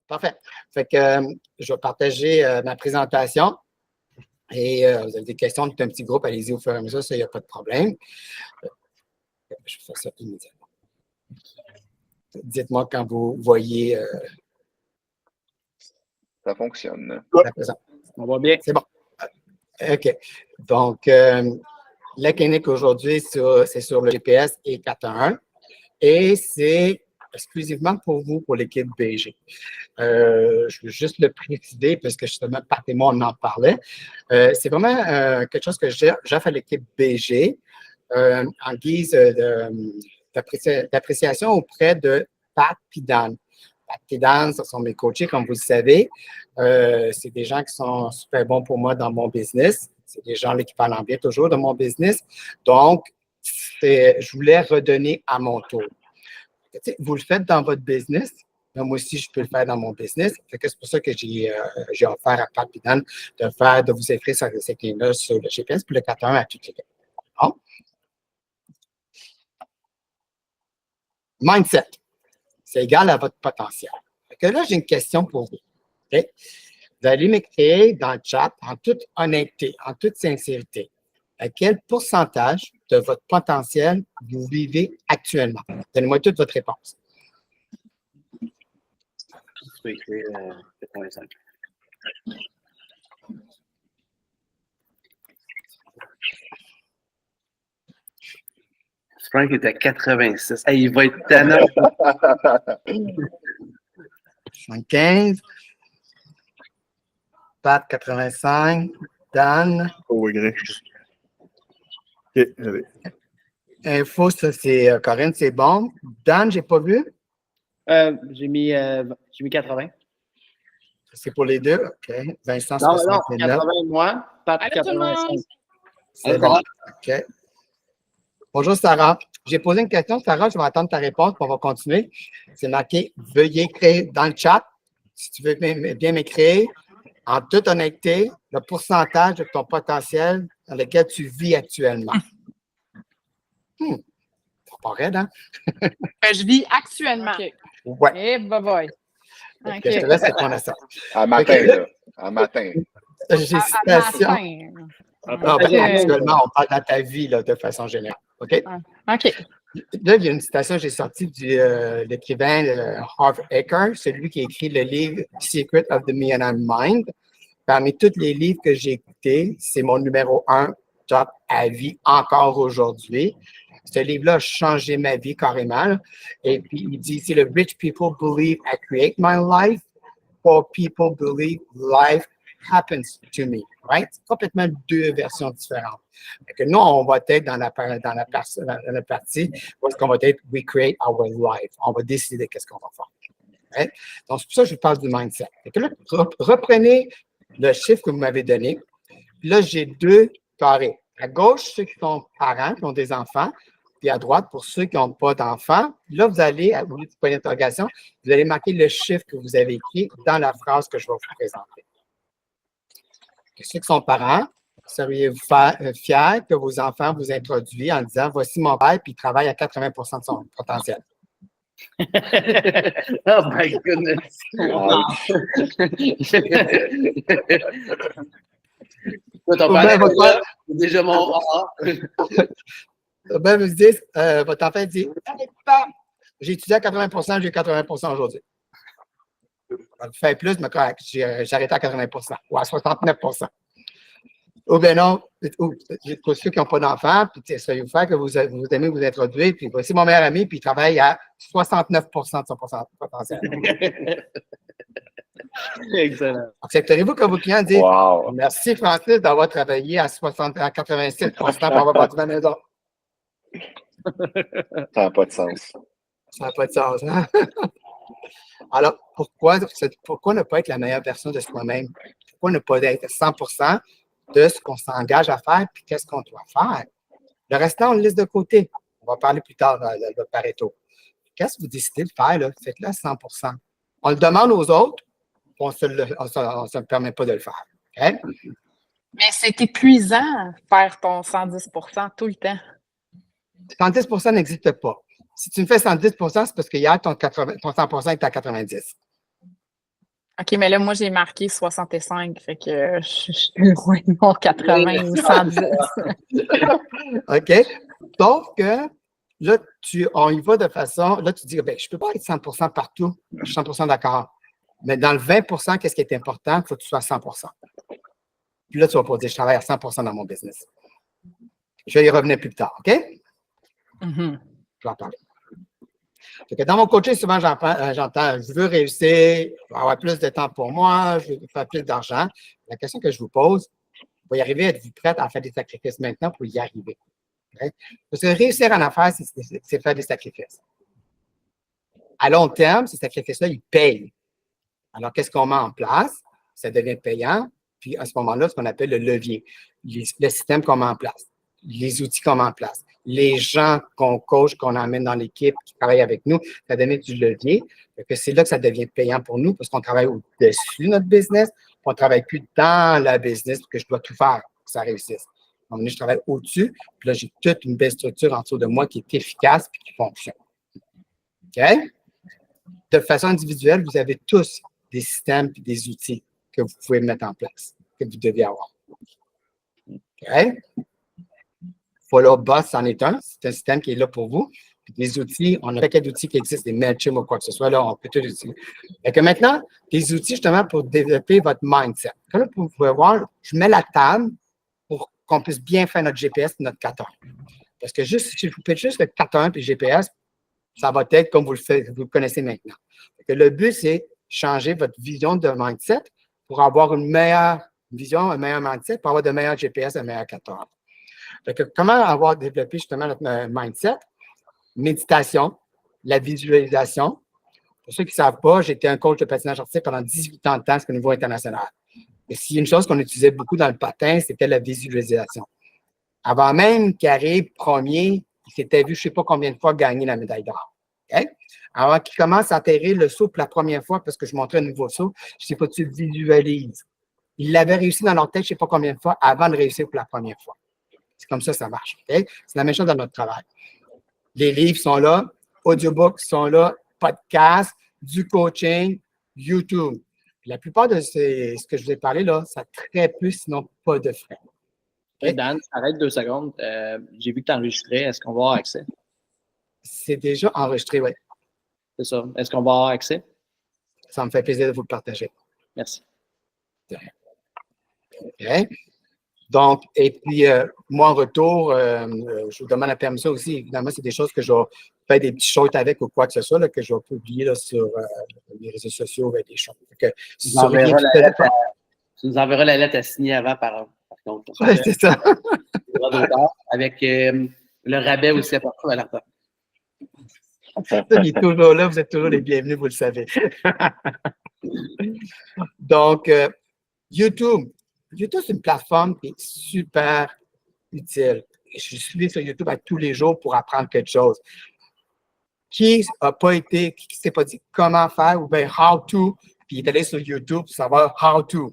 Parfait. Fait que je vais partager ma présentation. Et vous avez des questions, c'est un petit groupe, allez-y au fur et à mesure, ça, il n'y a pas de problème. Je fais ça immédiatement. Dites-moi quand vous voyez. Ça fonctionne. La présentation. On va bien. C'est bon. OK. Donc, la clinique aujourd'hui, c'est sur le GPS et 411 et c'est exclusivement pour vous, pour l'équipe BG. Je veux juste le préciser parce que justement, Pat et moi, on en parlait. C'est vraiment quelque chose que j'offre à l'équipe BG en guise d'appréciation auprès de Pat et Dan. Pat et Dan, ce sont mes coachés, comme vous le savez. C'est des gens qui sont super bons pour moi dans mon business. C'est des gens là, qui parlent en bien toujours de mon business. Donc, je voulais redonner à mon tour. Vous le faites dans votre business, mais moi aussi, je peux le faire dans mon business. C'est pour ça que j'ai offert à Pat et Dan de vous écrire cette ligne-là sur le GPS puis le 4.1 à toutes les équipes. Bon. Mindset, c'est égal à votre potentiel. Là, j'ai une question pour vous. Okay? Vous allez m'écrire dans le chat, en toute honnêteté, en toute sincérité, à quel pourcentage de votre potentiel vous vivez actuellement? Donnez-moi toute votre réponse. Je peux écrire 85. Frank est à 86. Hey, il va être tannant. 75. Pat, 85. Dan. Oh, Y. OK, allez. Info, ça, c'est Corinne, c'est bon. Dan, j'ai pas vu. J'ai mis 80. C'est pour les deux. OK. Vincent, Non, 69. 80 moi. Pat, Allô, tout le 85. monde. C'est bon. OK. Bonjour, Sarah. J'ai posé une question. Sarah, je vais attendre ta réponse, puis on va continuer. C'est marqué « Veuillez écrire dans le chat ». Si tu veux bien m'écrire, en toute honnêteté, le pourcentage de ton potentiel dans lequel tu vis actuellement. C'est pas raide, hein? Je vis actuellement. Ouais. Eh, bye-bye. Je te laisse répondre à ça. À matin, là. À matin. J'ai citation. Actuellement, on parle dans ta vie, là, de façon générale. OK? OK. Là, il y a une citation que j'ai sortie de l'écrivain Harv Eker, celui qui a écrit le livre Secret of the Millionaire Mind. Parmi tous les livres que j'ai écoutés, c'est mon numéro 1 top à vie encore aujourd'hui. Ce livre-là a changé ma vie carrément. Et puis, il dit, c'est le rich people believe I create my life, poor people believe life happens to me. Right? C'est complètement deux versions différentes. Que nous, on va être dans la partie où est-ce qu'on va être we create our life. On va décider qu'est-ce qu'on va faire. Right? Donc, c'est pour ça que je parle du mindset. Que là, reprenez le chiffre que vous m'avez donné. Là, j'ai deux carrés. À gauche, ceux qui sont parents, qui ont des enfants, puis à droite, pour ceux qui n'ont pas d'enfants. Là, vous allez, au lieu du point d'interrogation, vous allez marquer le chiffre que vous avez écrit dans la phrase que je vais vous présenter. Ceux qui sont parents, seriez-vous fiers que vos enfants vous introduisent en disant « Voici mon père, puis il travaille à 80 de son potentiel. » Oh my goodness! Déjà mon Ben, vous dites, votre enfant dit « J'ai étudié à 80 j'ai 80 aujourd'hui. » Ça fait plus, mais correct, j'ai arrêté à 80 ou à 69 Ou bien non, pour ceux qui n'ont pas d'enfants, puis soyez-vous faire que vous aimez vous introduire, puis voici mon meilleur ami, puis il travaille à 69 de son potentiel. Excellent. Accepteriez-vous que vos clients disent Wow. Merci Francis d'avoir travaillé à 86 pour avoir bâti ma maison. Ça n'a pas de sens. Ça n'a pas de sens, hein? Alors, pourquoi ne pas être la meilleure version de soi-même? Pourquoi ne pas être 100% de ce qu'on s'engage à faire puis qu'est-ce qu'on doit faire? Le restant, on le laisse de côté. On va parler plus tard de Pareto. Qu'est-ce que vous décidez de faire, là? Faites-le à 100%. On le demande aux autres, on ne se le permet pas de le faire. Okay? Mais c'est épuisant faire ton 110 tout le temps. 110 n'existe pas. Si tu me fais 110 c'est parce que hier, ton 100 est à 90. OK, mais là, moi, j'ai marqué 65, fait que je suis loin de mon 80 ou 110. OK? Sauf que là, on y va de façon, là, tu dis, ben, je ne peux pas être 100% partout. Je suis 100% d'accord. Mais dans le 20%, qu'est-ce qui est important? Il faut que tu sois à 100%. Puis là, tu vas pas dire, je travaille à 100% dans mon business. Je vais y revenir plus tard, OK? Mhm. Je vais en parler. Fait que dans mon coaching, souvent, j'entends, je veux réussir, je veux avoir plus de temps pour moi, je veux faire plus d'argent. La question que je vous pose, pour y arriver, êtes-vous prête à faire des sacrifices maintenant pour y arriver? Okay? Parce que réussir en affaires, c'est faire des sacrifices. À long terme, ces sacrifices-là, ils payent. Alors, qu'est-ce qu'on met en place? Ça devient payant. Puis, à ce moment-là, ce qu'on appelle le levier, le système qu'on met en place, les outils qu'on met en place, les gens qu'on coach, qu'on emmène dans l'équipe, qui travaillent avec nous, ça devient du levier. C'est là que ça devient payant pour nous parce qu'on travaille au-dessus de notre business, on ne travaille plus dans la business parce que je dois tout faire pour que ça réussisse. Donc, je travaille au-dessus, puis là, j'ai toute une belle structure en dessous de moi qui est efficace et qui fonctionne. OK? De façon individuelle, vous avez tous des systèmes et des outils que vous pouvez mettre en place, que vous devez avoir. OK? Follow Boss en est un. C'est un système qui est là pour vous. Puis des outils, on a un paquet d'outils qui existent, des Mailchimp ou quoi que ce soit, là, on peut tout utiliser. Et que maintenant, des outils justement pour développer votre mindset. Comme vous pouvez voir, je mets la table pour qu'on puisse bien faire notre GPS et notre 4 heures. Parce que juste, si vous faites juste le 4 heures puis le GPS, ça va être comme vous le connaissez maintenant. Le but, c'est changer votre vision de mindset pour avoir une meilleure vision, un meilleur mindset, pour avoir de meilleurs GPS, un meilleur 4 heures. Comment avoir développé justement notre mindset? Méditation, la visualisation. Pour ceux qui ne savent pas, j'étais un coach de patinage artistique pendant 18 ans de temps, c'est au niveau international. Et s'il y a une chose qu'on utilisait beaucoup dans le patin, c'était la visualisation. Avant même qu'il arrive premier, il s'était vu je ne sais pas combien de fois gagner la médaille d'or. Okay? Avant qu'il commence à atterrir le saut pour la première fois, parce que je montrais un nouveau saut, je ne sais pas si tu visualises. Il l'avait réussi dans leur tête je ne sais pas combien de fois avant de réussir pour la première fois. C'est comme ça marche. Okay? C'est la même chose dans notre travail. Les livres sont là, audiobooks sont là, podcasts, du coaching, YouTube. La plupart de ce que je vous ai parlé là, ça a très peu, sinon pas de frais. Okay? Dan, arrête 2 secondes. J'ai vu que tu enregistrais. Est-ce qu'on va avoir accès? C'est déjà enregistré, oui. C'est ça. Est-ce qu'on va avoir accès? Ça me fait plaisir de vous le partager. Merci. Okay. Donc, et puis, moi, en retour, je vous demande la permission aussi. Évidemment, c'est des choses que je vais faire des petits shorts avec ou quoi que ce soit, là, que je vais publier là, sur les réseaux sociaux avec des shorts. Tu nous enverras la lettre à signer avant, par contre. Oui, c'est ça. Avec le rabais aussi à partir de l'argent. Il est toujours là, vous êtes toujours les bienvenus, vous le savez. Donc, YouTube. YouTube, c'est une plateforme qui est super utile. Je suis sur YouTube à tous les jours pour apprendre quelque chose. Qui ne s'est pas dit comment faire ou bien how to, puis il est allé sur YouTube pour savoir how to.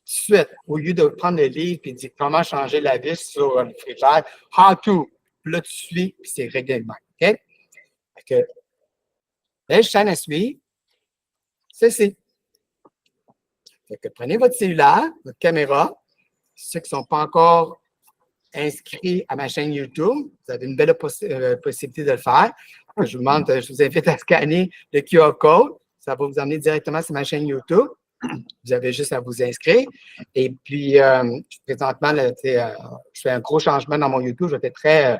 Suite, au lieu de prendre le livre et de dire comment changer la vis sur le frigidaire, how to. Puis là, tu suis, puis c'est règlement. OK? Fait que, la chaîne à suivre, ceci. Fait que prenez votre cellulaire, votre caméra. Ceux qui ne sont pas encore inscrits à ma chaîne YouTube, vous avez une belle possibilité de le faire. Je vous invite à scanner le QR code. Ça va vous emmener directement sur ma chaîne YouTube. Vous avez juste à vous inscrire. Et puis, présentement, je fais un gros changement dans mon YouTube. Je vais être très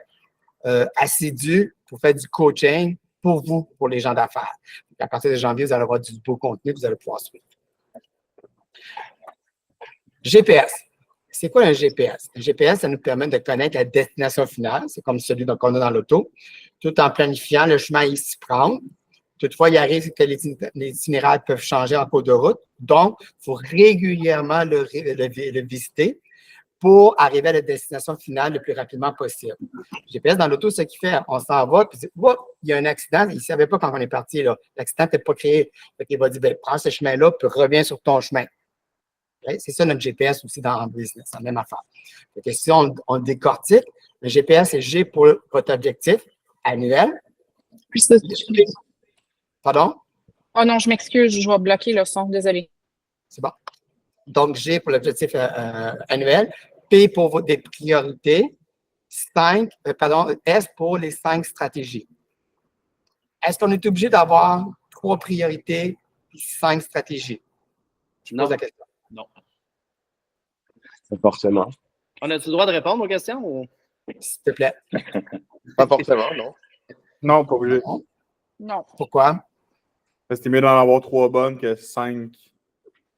assidu pour faire du coaching pour vous, pour les gens d'affaires. À partir de janvier, vous allez avoir du beau contenu, vous allez pouvoir suivre. GPS. C'est quoi un GPS? Un GPS, ça nous permet de connaître la destination finale. C'est comme celui qu'on a dans l'auto, tout en planifiant le chemin à y s'y prendre. Toutefois, il arrive que les itinéraires peuvent changer en cours de route. Donc, il faut régulièrement le visiter pour arriver à la destination finale le plus rapidement possible. Le GPS dans l'auto, ce qu'il fait, on s'en va, puis il y a un accident. Il ne savait pas quand on est parti. L'accident n'était pas créé. Il va dire, prends ce chemin-là, puis reviens sur ton chemin. Okay? C'est ça notre GPS aussi dans le business, c'est la même affaire. Donc, si on le décortique, le GPS, c'est G pour votre objectif annuel. Pardon? Oh non, je m'excuse, je vais bloquer le son, désolé. C'est bon. Donc, G pour l'objectif annuel, P pour des priorités, S pour les 5 stratégies. Est-ce qu'on est obligé d'avoir 3 priorités et 5 stratégies? Je Non. pose la question. Non. Pas forcément. On a-tu le droit de répondre aux questions? Ou... S'il te plaît. Pas forcément, non. Non, pas obligé. Non, Pourquoi? Parce que c'est mieux d'en avoir 3 bonnes que 5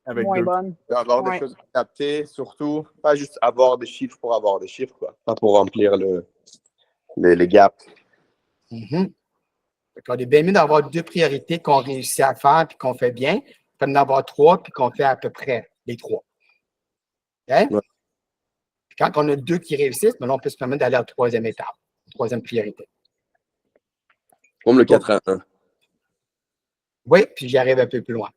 avec moins 2. bonne. Avoir Ouais. des choses adaptées, surtout, pas juste avoir des chiffres pour avoir des chiffres, quoi. Pas pour remplir les gaps. Mhm. On est bien mieux d'avoir 2 priorités qu'on réussit à faire et qu'on fait bien, que d'en avoir 3 puis qu'on fait à peu près les 3. OK? Ouais. Puis quand on a 2 qui réussissent, ben là, on peut se permettre d'aller à la 3e étape, 3e priorité. Comme le 4 à 1. Oui, puis j'y arrive un peu plus loin.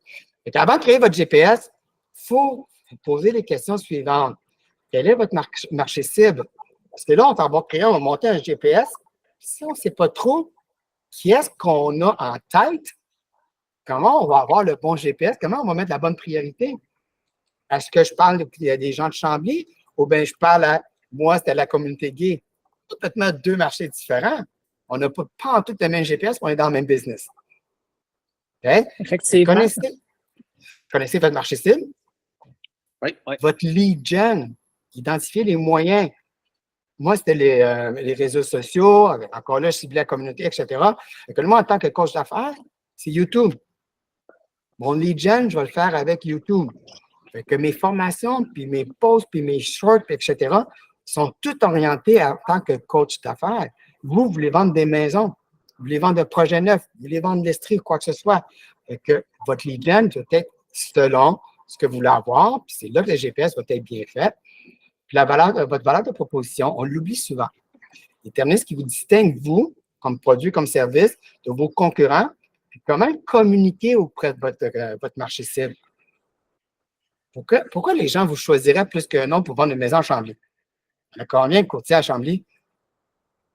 Avant de créer votre GPS, il faut vous poser les questions suivantes. Quel est votre marché cible? Parce que là, on va créer, on va monter un GPS. Si on ne sait pas trop qui est-ce qu'on a en tête, comment on va avoir le bon GPS? Comment on va mettre la bonne priorité? Est-ce que je parle des gens de Chambly ou bien je parle à moi, c'était la communauté gay? Complètement 2 marchés différents. On n'a pas en tout le même GPS, mais on est dans le même business. OK? Effectivement. Connaissez votre marché cible? Oui, oui. Votre lead gen, identifier les moyens. Moi, c'était les réseaux sociaux, encore là, je ciblais la communauté, etc. Et que moi, en tant que coach d'affaires, c'est YouTube. Mon lead gen, je vais le faire avec YouTube. Fait que mes formations, puis mes posts, puis mes shorts, etc., sont toutes orientées en tant que coach d'affaires. Vous voulez vendre des maisons, vous voulez vendre des projets neufs, vous voulez vendre l'estrie ou quoi que ce soit. Fait que votre lead gen doit être selon ce que vous voulez avoir, puis c'est là que le GPS va être bien fait. Puis votre valeur de proposition, on l'oublie souvent. Déterminez ce qui vous distingue, vous, comme produit, comme service, de vos concurrents, puis comment communiquer auprès de votre marché cible. Pourquoi les gens vous choisiraient plus qu'un autre pour vendre une maison à Chambly? Il y a combien de courtiers à Chambly?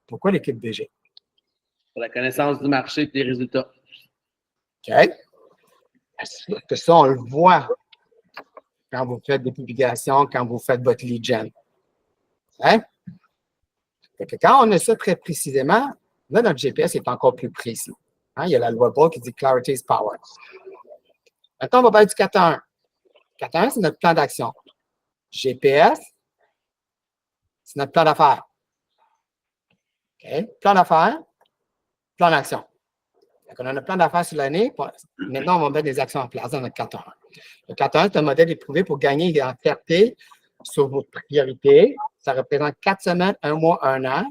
Pourquoi l'équipe BG? Pour la connaissance du marché et des résultats. OK? Est-ce que ça, on le voit quand vous faites des publications, quand vous faites votre lead gen? Hein? Fait que quand on a ça très précisément, là, notre GPS est encore plus précis. Hein? Il y a la loi Boyle qui dit Clarity is power. Maintenant, on va parler du 4-1. 4-1, c'est notre plan d'action. GPS, c'est notre plan d'affaires. OK? Plan d'affaires, plan d'action. On a un plan d'affaires sur l'année. Maintenant, on va mettre des actions en place dans notre 4-1. Le 4-1, c'est un modèle éprouvé pour gagner en clarté sur vos priorités. Ça représente 4 semaines, 1 mois, 1 an.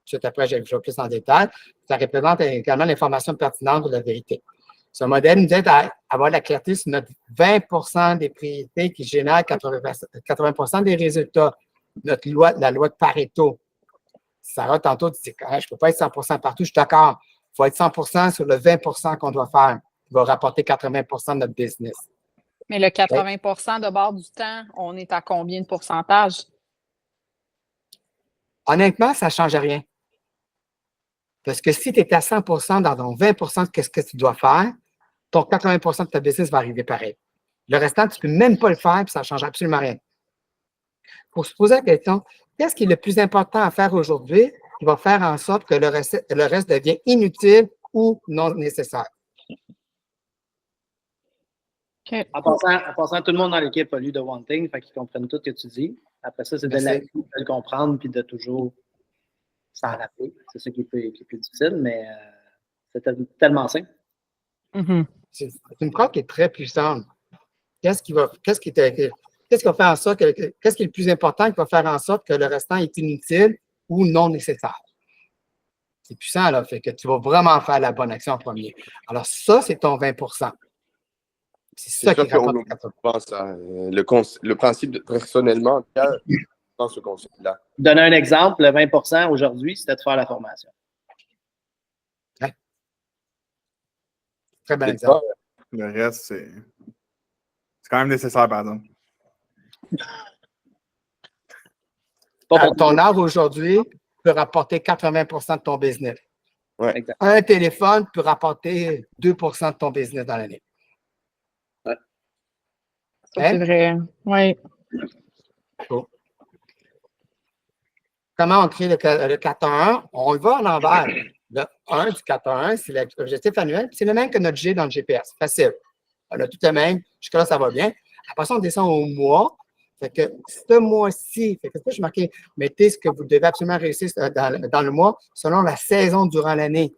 Ensuite, après, je vais plus en détail. Ça représente également l'information pertinente de la vérité. Ce modèle nous aide à avoir de la clarté sur notre 20 des priorités qui génèrent 80 des résultats. La loi de Pareto. Sarah, tantôt, tu dis, je ne peux pas être 100 partout. Je suis d'accord. Il faut être 100 sur le 20 qu'on doit faire, qui va rapporter 80 de notre business. Mais le 80 de bord du temps, on est à combien de pourcentage? Honnêtement, ça ne change rien. Parce que si tu es à 100 dans ton 20 de ce que tu dois faire, ton 80 de ta business va arriver pareil. Le restant, tu ne peux même pas le faire, puis ça ne change absolument rien. Pour se poser la question, qu'est-ce qui est le plus important à faire aujourd'hui qui va faire en sorte que le reste devient inutile ou non nécessaire? Okay. En passant, tout le monde dans l'équipe a lu The One Thing, fait qu'ils comprennent tout ce que tu dis. Après ça, c'est de le comprendre puis de toujours s'en rappeler. C'est ça qui est plus difficile, mais c'est tellement simple. Mm-hmm. C'est une phrase qui est très puissante. Qu'est-ce qui va faire en sorte qu'est-ce qui est le plus important qui va faire en sorte que le restant est inutile ou non nécessaire? C'est puissant, là. Fait que tu vas vraiment faire la bonne action en premier. Alors, ça, c'est ton 20 C'est ça qui rapporte le principe de personnellement, dans ce concept-là. Donner un exemple, le 20 aujourd'hui, c'était de faire la formation. Ouais. Très bon exemple. Le reste, c'est quand même nécessaire, par exemple. Ton art aujourd'hui peut rapporter 80 de ton business. Exact. Un téléphone peut rapporter 2% de ton business dans l'année. Ouais. Ça, c'est vrai. Oui. Cool. Comment on crée le 4-1-1? On va en envers. Le 1 du 4-1-1, c'est l'objectif annuel. C'est le même que notre G dans le GPS. Facile. On a tout le même. Jusque-là, ça va bien. Après ça, on descend au mois. Fait que ce mois-ci, fait que je marqué, mettez ce que vous devez absolument réussir dans le mois selon la saison durant l'année.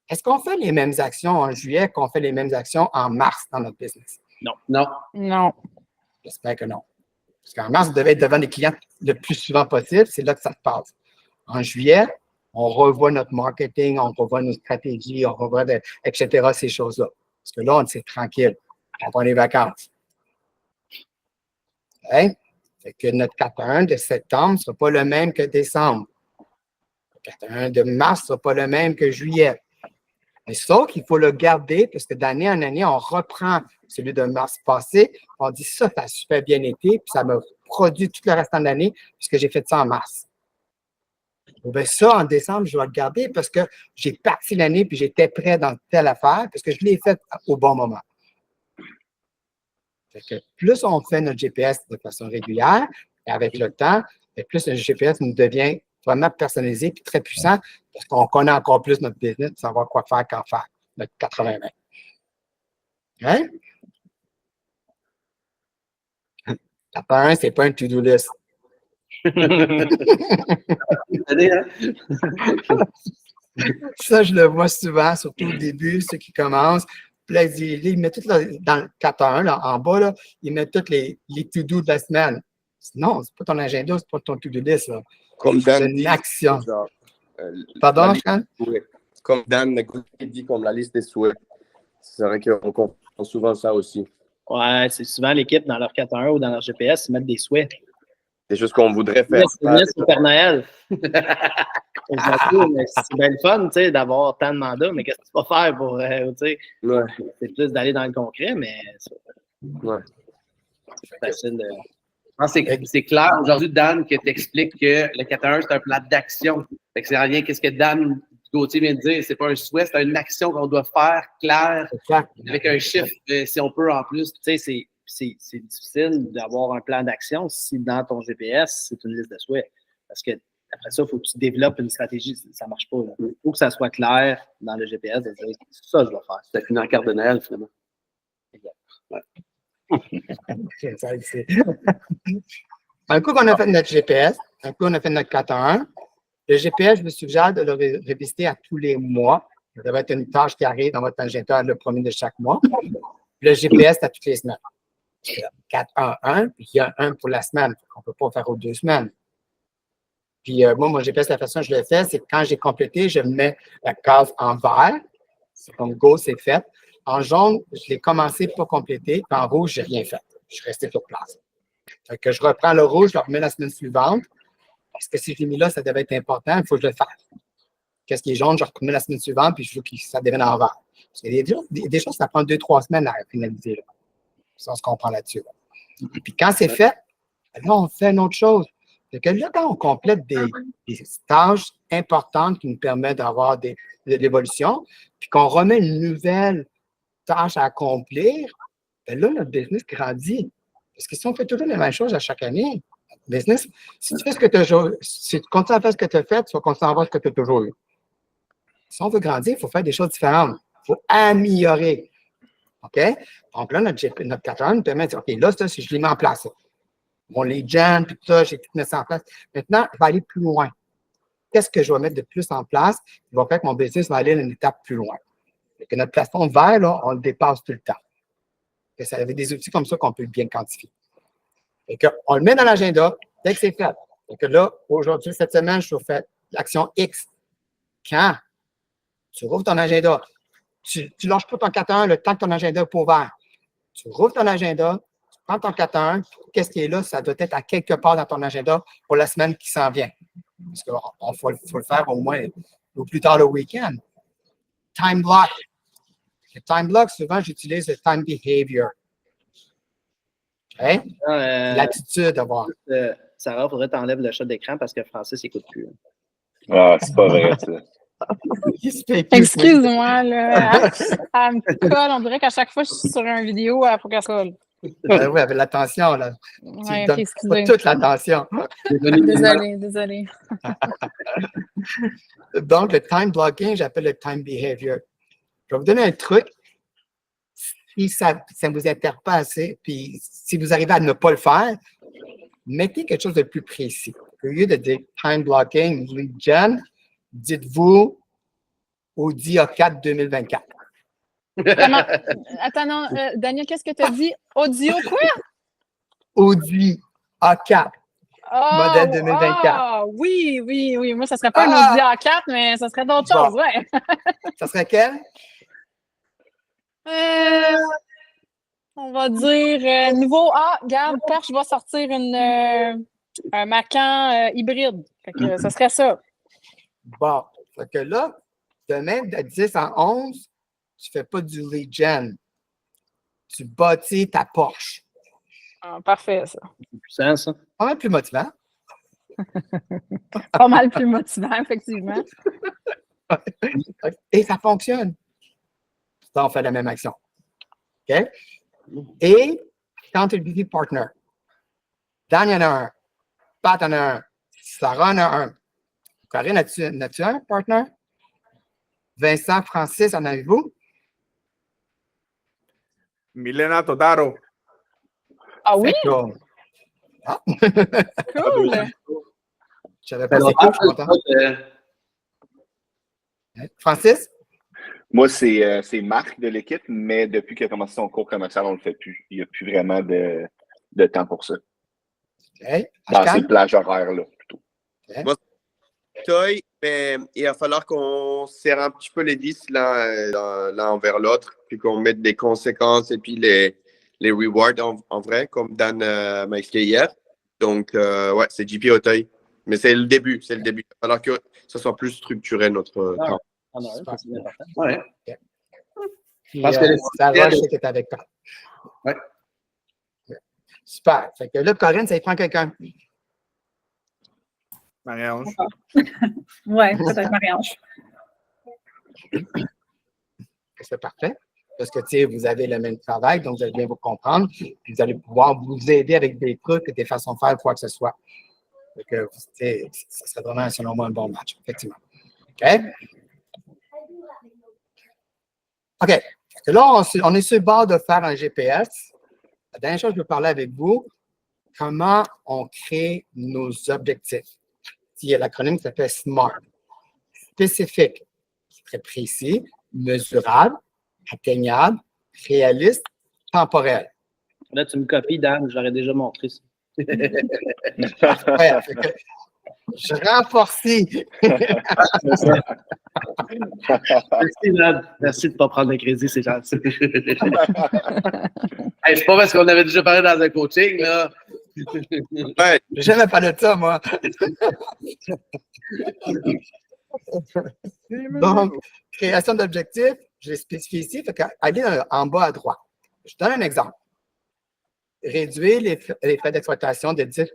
Est-ce qu'on fait les mêmes actions en juillet qu'on fait les mêmes actions en mars dans notre business? Non. Non. J'espère que non. Parce qu'en mars, vous devez être devant des clients le plus souvent possible. C'est là que ça se passe. En juillet, on revoit notre marketing, on revoit nos stratégies, on revoit, etc., ces choses-là. Parce que là, c'est tranquille. On prend les vacances. Okay? Fait que notre 4-1 de septembre ne sera pas le même que décembre. Le 4-1 de mars ne sera pas le même que juillet. Mais ça qu'il faut le garder parce que d'année en année, on reprend celui de mars passé. On dit ça a super bien été, puis ça m'a produit tout le restant de l'année puisque j'ai fait ça en mars. Bien, ça, en décembre, je vais le garder parce que j'ai parti l'année puis j'étais prêt dans telle affaire parce que je l'ai fait au bon moment. Fait que plus on fait notre GPS de façon régulière, et avec le temps, plus le GPS nous devient vraiment personnalisé et très puissant parce qu'on connaît encore plus notre business, savoir quoi faire, quand faire, notre 80-20. Hein? 4-1, ce n'est pas un to-do list. Ça, je le vois souvent, surtout au début, ceux qui commencent. Puis là, ils mettent tout là, dans le 4-1, là, en bas, là, ils mettent tous les to-do de la semaine. Non, c'est pas ton agenda, c'est pas ton to-do list. Là. Comme C'est Dan une dit, action. genre, Pardon, la Sean? liste des souhaits. Comme Dan dit, comme la liste des souhaits. C'est vrai qu'on comprend souvent ça aussi. Ouais, c'est souvent l'équipe dans leur 4-1 ou dans leur GPS, ils mettent des souhaits. Des choses qu'on voudrait faire. C'est une liste au Père Noël. C'est bien le fun, tu sais, d'avoir tant de mandats, mais qu'est-ce que tu vas faire pour, tu sais, Ouais. c'est plus d'aller dans le concret, mais Ouais. c'est facile de... Je pense que c'est clair aujourd'hui, Dan, que tu expliques que le 4-1, c'est un plan d'action. Fait que c'est en lien avec ce que Dan Gauthier vient de dire. C'est pas un souhait, c'est une action qu'on doit faire claire, avec un chiffre, si on peut en plus. Tu sais, c'est difficile d'avoir un plan d'action si dans ton GPS, c'est une liste de souhaits. Parce que après ça, il faut que tu développes une stratégie. Ça ne marche pas. Il faut que ça soit clair dans le GPS de dire ça, je vais faire. Ça finit en carte de Noël, finalement. Ouais. Un coup qu'on a fait notre GPS, un coup on a fait notre 4-1, le GPS, je vous suggère de le revisiter à tous les mois. Ça devrait être une tâche qui arrive dans votre agenda le premier de chaque mois. Le GPS, c'est à toutes les semaines. 4-1-1, puis il y a un pour la semaine. On ne peut pas faire aux 2 semaines. Puis moi, mon GPS, la façon dont je le fais, c'est que quand j'ai complété, je mets la case en vert. C'est comme go, c'est fait. En jaune, je l'ai commencé pas complété. Puis en rouge, je n'ai rien fait. Je suis resté sur place. Fait que je reprends le rouge, je le remets la semaine suivante. Parce que si je l'ai mis là, ça devait être important, il faut que je le fasse. Qu'est-ce qui est jaune, je remets la semaine suivante, puis je veux que ça devienne en vert. Parce qu'il y a des choses, ça prend 2-3 semaines à finaliser. Là. Ça, on se comprend là-dessus. Là. Et puis quand c'est fait, là, on fait une autre chose. C'est que là, quand on complète des tâches importantes qui nous permettent d'avoir de l'évolution, puis qu'on remet une nouvelle tâche à accomplir, bien là, notre business grandit. Parce que si on fait toujours les mêmes choses à chaque année, business, si tu fais ce que tu as si tu continues à faire ce que tu as fait, tu vas continuer à avoir ce que tu as toujours eu. Si on veut grandir, il faut faire des choses différentes. Il faut améliorer. OK? Donc là, notre 4 nous permet de dire, OK, là, ça, si je l'ai mis en place, mon lead gen, puis tout ça, j'ai tout mis ça en place. Maintenant, je vais aller plus loin. Qu'est-ce que je vais mettre de plus en place qui va faire que mon business va aller une étape plus loin? Et que notre plafond vert, là, on le dépasse tout le temps. Et ça avait des outils comme ça qu'on peut bien quantifier. Et qu'on le met dans l'agenda dès que c'est fait. Et que là, aujourd'hui, cette semaine, je fais l'action X. Quand tu rouvres ton agenda, tu ne lâches pas ton 4-1 le temps que ton agenda n'est pas ouvert. Tu rouvres ton agenda, tu prends ton 4-1, qu'est-ce qui est là? Ça doit être à quelque part dans ton agenda pour la semaine qui s'en vient. Parce qu'il faut le faire au moins au plus tard le week-end. Time block. Le time block, souvent, j'utilise le time behavior. Okay? L'attitude à avoir. Sarah, il faudrait que tu enlèves le chat d'écran parce que Francis n'écoute plus. Ah, c'est pas vrai, ça. Il se fait plus. Excuse-moi, là. Elle me colle. On dirait qu'à chaque fois que je suis sur une vidéo, il faut qu'elle se colle. Oui, avec l'attention, là. Tu Ouais, ne ok, donnes pas excusez. toute l'attention. Désolée. Donc, le time blocking, j'appelle le time behavior. Je vais vous donner un truc. Si ça ne vous intéresse pas assez, puis si vous arrivez à ne pas le faire, mettez quelque chose de plus précis. Au lieu de dire time blocking, lead gen, dites-vous Audi A4 2024. Comment? Attends, non, Daniel, qu'est-ce que tu as dit? Audio quoi? Audi A4 modèle 2024. Ah, oui. Moi, ça serait pas un Audi A4, mais ça serait d'autres choses, ouais. Ça serait quel? On va dire nouveau. Ah, regarde, Porsche va sortir un Macan hybride. Fait que ça serait ça. Bon. Fait que là, demain, de 10 à 11, tu ne fais pas du lead gen. Tu bâtis ta Porsche. Ah, parfait, ça. C'est puissant, ça. Pas mal plus motivant. Pas mal plus motivant, effectivement. Et ça fonctionne. Ça, on fait la même action. OK? Et accountability partner. Dan, il y en a un. Pat en a un. Sarah en a un. Corinne, as-tu un partner? Vincent, Francis, en avez-vous? Milena Todaro. Ah oui? C'est cool. Ah. Cool! Je savais pas c'est cool, je suis content. Francis? Moi, c'est Marc de l'équipe, mais depuis qu'il a commencé son cours commercial, on ne le fait plus. Il n'y a plus vraiment de temps pour ça. Okay. Dans ces plages horaires-là, plutôt. Okay. Moi, Toy, mais il va falloir qu'on serre un petit peu les vis l'un envers l'autre, puis qu'on mette des conséquences et puis les rewards en vrai, comme Dan m'a expliqué hier. Donc, ouais, c'est JP Auteuil. Mais c'est le début, Il va falloir que ça soit plus structuré, notre temps. Ah non, ça, c'est important. Ouais. Puis, Parce que Sarah, je sais que tu es avec toi. Ouais. Super. Fait que là, Corinne, ça y prend quelqu'un. Marie-Ange. Ouais, peut-être Marie-Ange. C'est parfait. Parce que, tu sais, vous avez le même travail, donc vous allez bien vous comprendre. Puis vous allez pouvoir vous aider avec des trucs, des façons de faire, quoi que ce soit. Donc, ça serait vraiment, selon moi, un bon match, effectivement. OK? OK. Là, on est sur le bord de faire un GPS. La dernière chose que je veux parler avec vous, comment on crée nos objectifs. Il y a l'acronyme qui s'appelle SMART. Spécifique, très précis, mesurable, atteignable, réaliste, temporel. Là, tu me copies, Dan, je l'aurais déjà montré ça. Ouais, je renforcis. Merci, Dan. Merci de ne pas prendre le crédit, c'est gentil. Hey, c'est pas parce qu'on avait déjà parlé dans un coaching, là. Ouais, J'ai jamais parlé de ça, moi. Donc, création d'objectifs, je l'ai spécifié ici. Fait allez en bas à droite. Je donne un exemple. Réduire les frais d'exploitation de 10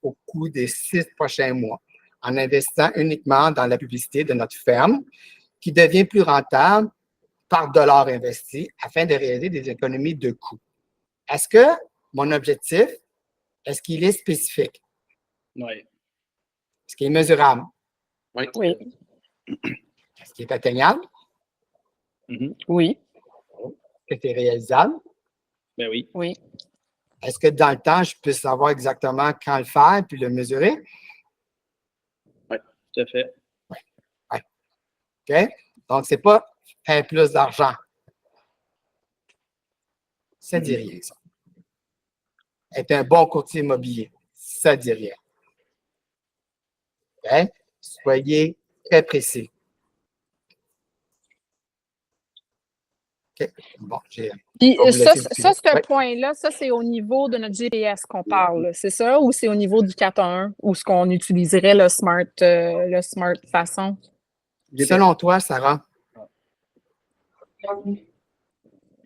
au cours des 6 prochains mois en investissant uniquement dans la publicité de notre ferme qui devient plus rentable par dollar investi afin de réaliser des économies de coûts. Est-ce que mon objectif, est-ce qu'il est spécifique? Oui. Est-ce qu'il est mesurable? Oui. Est-ce qu'il est atteignable? Oui. Est-ce que c'est réalisable? Ben oui. Oui. Est-ce que dans le temps, je peux savoir exactement quand le faire puis le mesurer? Oui, tout à fait. OK? Donc, ce n'est pas faire plus d'argent. Ça ne dit rien, ça. Être un bon courtier immobilier, ça ne dit rien. OK? Soyez très précis. OK? Bon, j'ai. Puis On va ça, laisser ça, ce oui. point-là, ça, c'est au niveau de notre GPS qu'on parle, c'est ça? Ou c'est au niveau du 4.1 où ce qu'on utiliserait le smart façon? Selon toi, Sarah?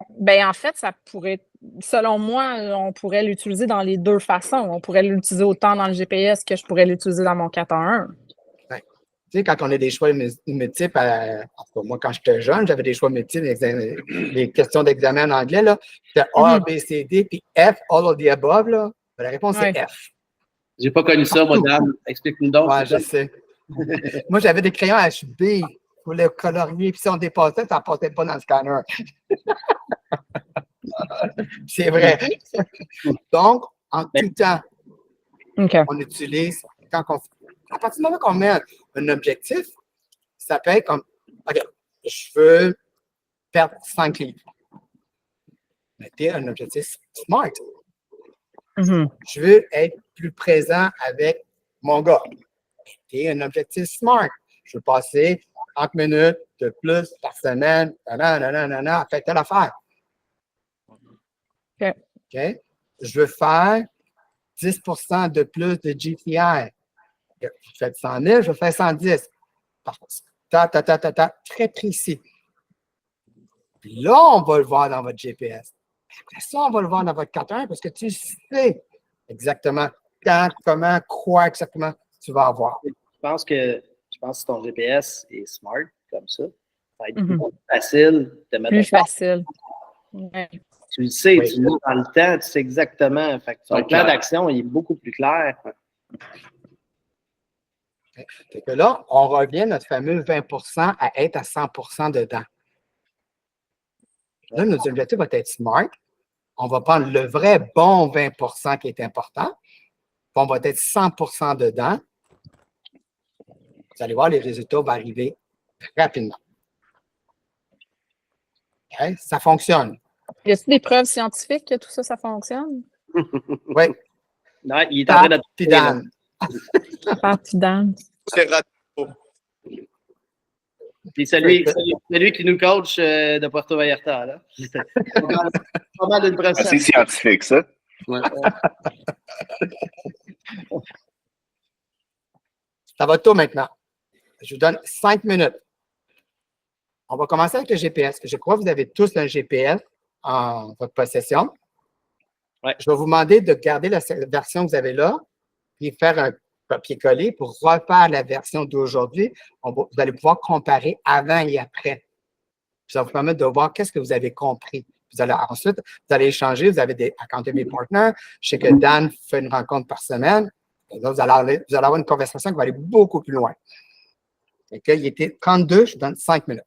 Ben en fait, ça pourrait, selon moi, on pourrait l'utiliser dans les deux façons. On pourrait l'utiliser autant dans le GPS que je pourrais l'utiliser dans mon 4.1. Oui. Tu sais, quand on a des choix multiples, en tout cas, moi, quand j'étais jeune, j'avais des choix multiples, les questions d'examen en anglais, là. C'était A, B, C, D, puis F, all of the above, là. La réponse, c'est F. J'ai pas connu ça, moi, Dan. Explique-nous donc. Ouais, je sais. Moi, j'avais des crayons HB. Il fallait colorier, puis si on dépassait, ça ne passait pas dans le scanner. C'est vrai. Donc, en tout temps, on utilise, à partir du moment qu'on met un objectif, ça peut être comme, OK, je veux perdre 5 livres. Mettez un objectif SMART. Je veux être plus présent avec mon gars. Mettez un objectif SMART. Je veux passer 30 minutes de plus par semaine, à faire telle affaire. OK. Je veux faire 10 de plus de GTI. Je fais 100 000, je vais faire 110. Très précis. Puis là, on va le voir dans votre GPS. Après ça, on va le voir dans votre 4.1 parce que tu sais exactement quand, comment, quoi exactement tu vas avoir. Je pense que si ton GPS est smart comme ça, ça va être plus facile de mettre plus facile. Ouais. Tu le sais, tu le mets dans le temps, tu sais exactement. Fait que ton plan d'action est beaucoup plus clair. Fait que là, on revient à notre fameux 20% à être à 100% dedans. Là, notre objectif va être smart. On va prendre le vrai bon 20% qui est important. On va être 100% dedans. Vous allez voir, les résultats vont arriver rapidement. Okay? Ça fonctionne. Y a-t-il des preuves scientifiques que tout ça, ça fonctionne? Oui. Non, il est en train de... Dan. C'est raté. Puis celui qui nous coach de Puerto Vallarta, là. Pas mal d'une prochaine. C'est scientifique, ça. Ouais. Ça va tôt maintenant. Je vous donne 5 minutes. On va commencer avec le GPS. Je crois que vous avez tous un GPS en votre possession. Ouais. Je vais vous demander de garder la version que vous avez là, puis faire un copier-coller pour refaire la version d'aujourd'hui. Vous allez pouvoir comparer avant et après. Ça va vous permettre de voir qu'est-ce que vous avez compris. Ensuite, vous allez échanger, vous avez des accountability partners. Je sais que Dan fait une rencontre par semaine. Et là, vous allez avoir une conversation qui va aller beaucoup plus loin. Il était 32, je vous donne 5 minutes.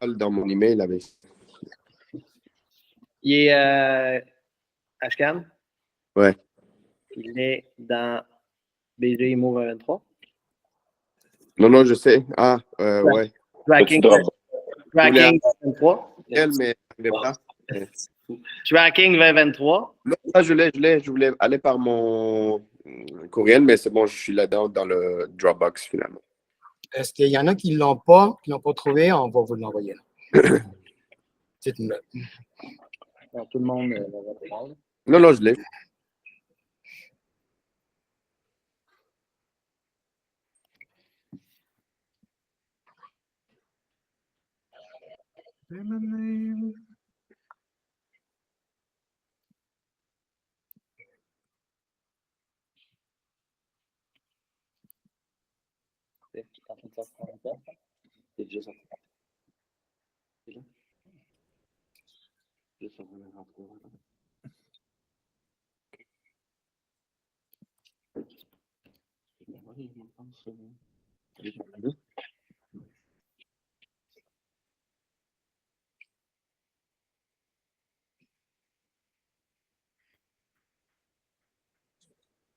Dans mon email avec. Il est Ashcan? Ouais. Il est dans BG IMO 2023. Non, je sais. Ah, ouais. Tracking 2023. Mais pas. Tracking 2023. Là, je l'ai. Je voulais aller par mon courriel, mais c'est bon, je suis là-dedans dans le Dropbox finalement. Est-ce qu'il y en a qui ne l'ont pas trouvé? On va vous l'envoyer. C'est une note. Alors, tout le monde va prendre. Non, je l'ai. C'est déjà sorti.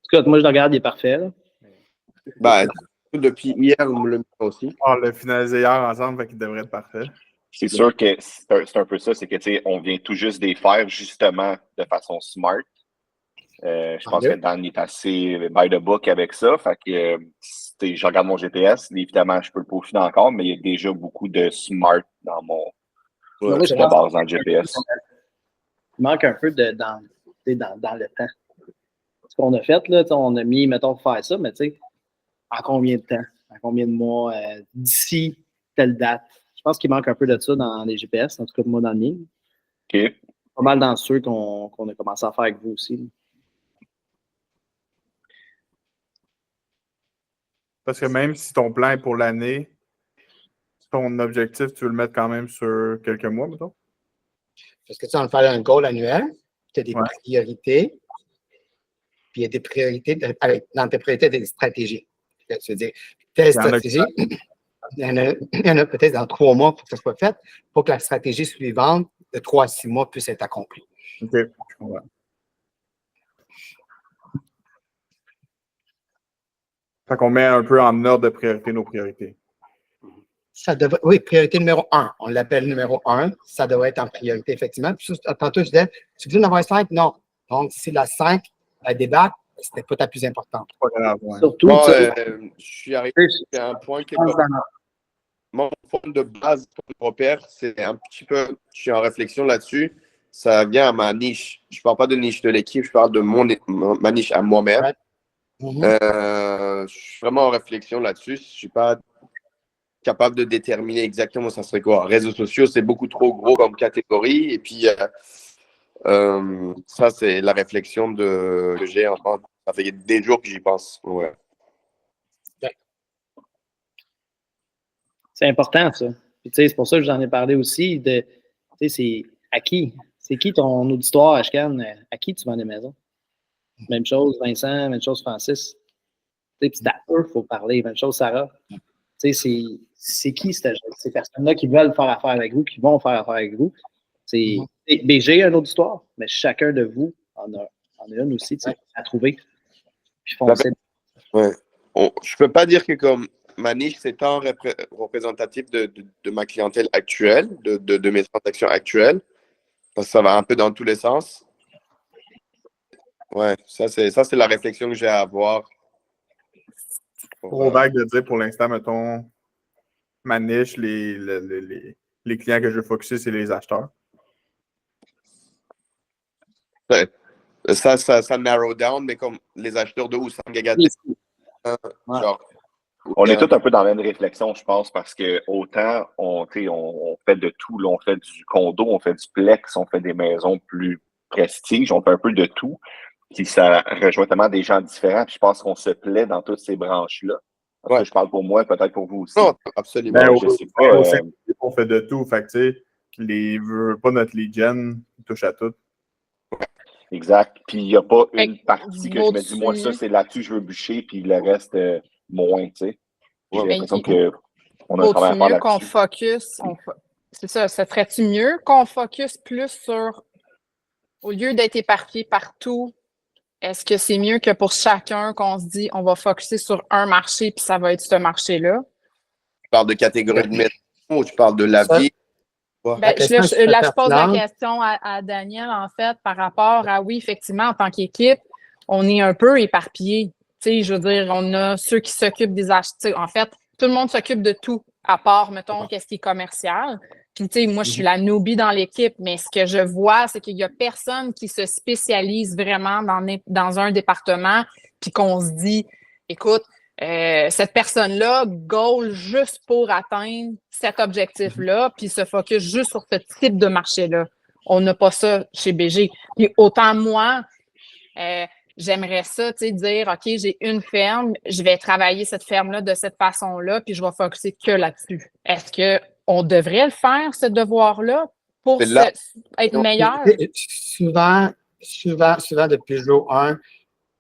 Scott, moi, je le regarde, il est parfait. Là. Ben, depuis hier, on me le met aussi. On l'a finalisé hier ensemble, fait qu'il devrait être parfait. C'est sûr que c'est un peu ça, c'est que, tu sais, on vient tout juste de les faire justement de façon smart. Je pense que Dan est assez by the book avec ça. Fait que je regarde mon GPS. Évidemment, je peux le peaufiner encore, mais il y a déjà beaucoup de smart dans mon base dans le GPS. Il manque un peu dans le temps. Ce qu'on a fait, là, on a mis, mettons, pour faire ça, mais tu sais, en combien de temps? En combien de mois? D'ici telle date? Je pense qu'il manque un peu de ça dans les GPS, en tout cas moi dans le mien. OK. Pas mal dans ceux qu'on a commencé à faire avec vous aussi. Là. Parce que même si ton plan est pour l'année, ton objectif, tu veux le mettre quand même sur quelques mois, mettons? Parce que tu vas faire un goal annuel, tu as des Ouais. priorités, puis il y a des priorités, dans tes priorités, des stratégies. Tu veux dire, telle stratégie, il y en a peut-être dans 3 mois pour que ça soit fait, pour que la stratégie suivante de 3 à 6 mois puisse être accomplie. OK, je comprends. Fait qu'on met un peu en ordre de priorité nos priorités. Oui, priorité numéro 1. On l'appelle numéro 1. Ça devrait être en priorité, effectivement. Puis, tantôt, je disais, tu veux en avoir 5? Non. Donc, si la 5, elle débarque, c'était pas ta plus importante. Pas grave, ouais. Surtout, Moi, tu sais, je suis arrivé à un point que mon point de base pour le repère, c'est un petit peu, je suis en réflexion là-dessus, ça vient à ma niche. Je ne parle pas de niche de l'équipe, je parle de ma niche à moi-même. Ouais. Je suis vraiment en réflexion là-dessus. Je ne suis pas capable de déterminer exactement ça serait quoi. Réseaux sociaux, c'est beaucoup trop gros comme catégorie. Et puis, ça, c'est la réflexion que j'ai. Ça fait des jours que j'y pense. Ouais. c'est important, ça. Puis, tu sais, c'est pour ça que j'en ai parlé aussi. Tu sais, c'est à qui? C'est qui ton auditoire, Ashkan? À qui tu vends des maisons? Même chose, Vincent, même chose, Francis. Tu sais, puis c'est à eux qu'il faut parler. Même chose, Sarah. Tu sais, c'est qui ces personnes-là qui veulent faire affaire avec vous, qui vont faire affaire avec vous? C'est BG, une autre histoire, mais chacun de vous en a une aussi, tu sais, à trouver. Puis foncez. Ouais. Je peux pas dire que comme ma niche, c'est tant représentatif de ma clientèle actuelle, de mes transactions actuelles, parce que ça va un peu dans tous les sens. Ouais, ça c'est la réflexion que j'ai à avoir. Trop vague de dire pour l'instant, mettons, ma niche, les clients que je veux focuser, c'est les acheteurs. Ouais. Ça narrow down, mais comme les acheteurs de où ça genre. On est tous un peu dans la même réflexion, je pense, parce que autant on fait de tout, là, on fait du condo, on fait du plex, on fait des maisons plus prestige, on fait un peu de tout. Puis ça rejoint tellement des gens différents. Puis je pense qu'on se plaît dans toutes ces branches-là. Ouais. Je parle pour moi, peut-être pour vous aussi. Non, absolument. Ben, je sais pas. On fait de tout. Fait que, tu sais, pas notre lead gen, il touche à tout. Exact. Puis il n'y a pas une Fait que partie que je me dis, moi, ça, c'est là-dessus, je veux bûcher, puis le reste, moins, tu sais. J'ai l'impression qu'on a un travail à faire mieux qu'on là-dessus. focus? C'est ça, ça ferait-tu mieux qu'on focus plus sur, au lieu d'être éparpillé partout, est-ce que c'est mieux que pour chacun qu'on se dit, on va focuser sur un marché, puis ça va être ce marché-là? Tu parles de catégorie de maison ou tu parles de la vie? Ben, je pose la question à Daniel, en fait, par rapport à, oui, effectivement, en tant qu'équipe, on est un peu éparpillé. Tu sais, je veux dire, on a ceux qui s'occupent des achats. En fait, tout le monde s'occupe de tout, à part, mettons, qu'est-ce qui est commercial. Puis, tu sais, moi, je suis la newbie dans l'équipe, mais ce que je vois, c'est qu'il n'y a personne qui se spécialise vraiment dans un département, puis qu'on se dit, écoute, cette personne-là goal juste pour atteindre cet objectif-là, puis se focus juste sur ce type de marché-là. On n'a pas ça chez BG. Puis autant moi, j'aimerais ça, tu sais, dire, OK, j'ai une ferme, je vais travailler cette ferme-là de cette façon-là, puis je vais focuser que là-dessus. Est-ce qu'on devrait le faire, ce devoir-là, pour être meilleur? Souvent, depuis jour 1,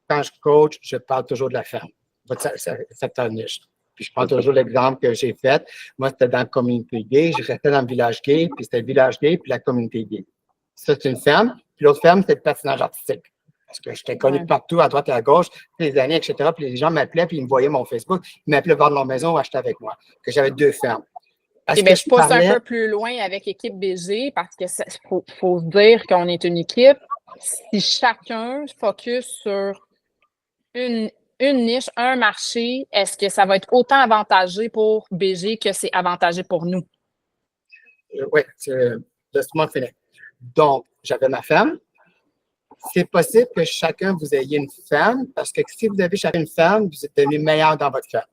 quand je coach, je parle toujours de la ferme. Secteur niche. Puis je prends toujours l'exemple que j'ai fait. Moi, c'était dans la communauté gay. Je restais dans le village gay, puis c'était le village gay, puis la communauté gay. Ça, c'est une ferme. Puis l'autre ferme, c'était le patinage artistique. Parce que j'étais connu partout, à droite et à gauche, les années, etc. Puis les gens m'appelaient, puis ils me voyaient mon Facebook. Ils m'appelaient voir leur maison ou acheter avec moi. Que j'avais 2 fermes. Eh bien, je pousse un peu plus loin avec l'équipe BG parce que faut se dire qu'on est une équipe. Si chacun focus sur une niche, un marché, est-ce que ça va être autant avantagé pour BG que c'est avantagé pour nous? Oui, laisse-moi finir. Donc, j'avais ma ferme. C'est possible que chacun vous ayez une ferme parce que si vous avez chacun une ferme, vous êtes devenu meilleur dans votre ferme.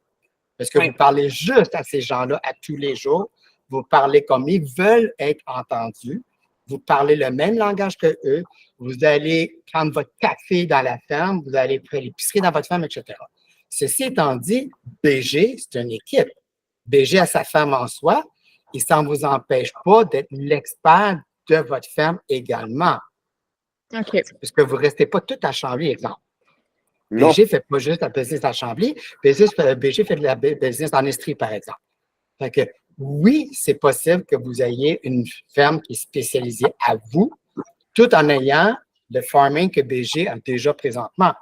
Parce que vous parlez juste à ces gens-là à tous les jours. Vous parlez comme ils veulent être entendus. Vous parlez le même langage que eux. Vous allez prendre votre café dans la ferme. Vous allez faire l'épicerie dans votre ferme, etc. Ceci étant dit, BG, c'est une équipe. BG a sa ferme en soi et ça ne vous empêche pas d'être l'expert de votre ferme également. OK. Parce que vous ne restez pas tout à Chambly, exemple. Non. BG ne fait pas juste la business à Chambly, BG fait de la business en Estrie, par exemple. Fait que, oui, c'est possible que vous ayez une ferme qui est spécialisée à vous, tout en ayant le farming que BG a déjà présentement.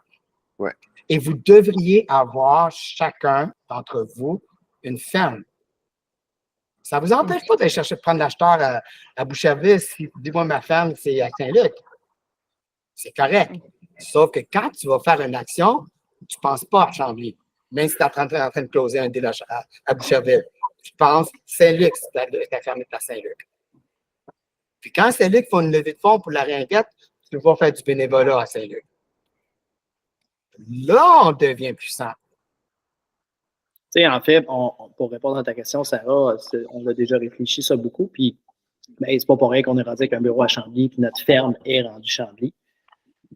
Ouais. Et vous devriez avoir chacun d'entre vous une ferme. Ça ne vous empêche pas d'aller chercher de prendre l'acheteur à Boucherville si vous dites, moi, ma ferme, c'est à Saint-Luc. C'est correct. Sauf que quand tu vas faire une action, tu ne penses pas à Chambly, même si tu es en train de closer un deal à Boucherville. Tu penses Saint-Luc, si ta ferme est à Saint-Luc. Puis quand Saint-Luc fait une levée de fonds pour la ringuette, tu vas faire du bénévolat à Saint-Luc. Là, on devient puissant. Tu sais, en fait, pour répondre à ta question, Sarah, on a déjà réfléchi ça beaucoup, puis ben, c'est pas pour rien qu'on est rendu avec un bureau à Chambly, puis notre ferme est rendue Chambly.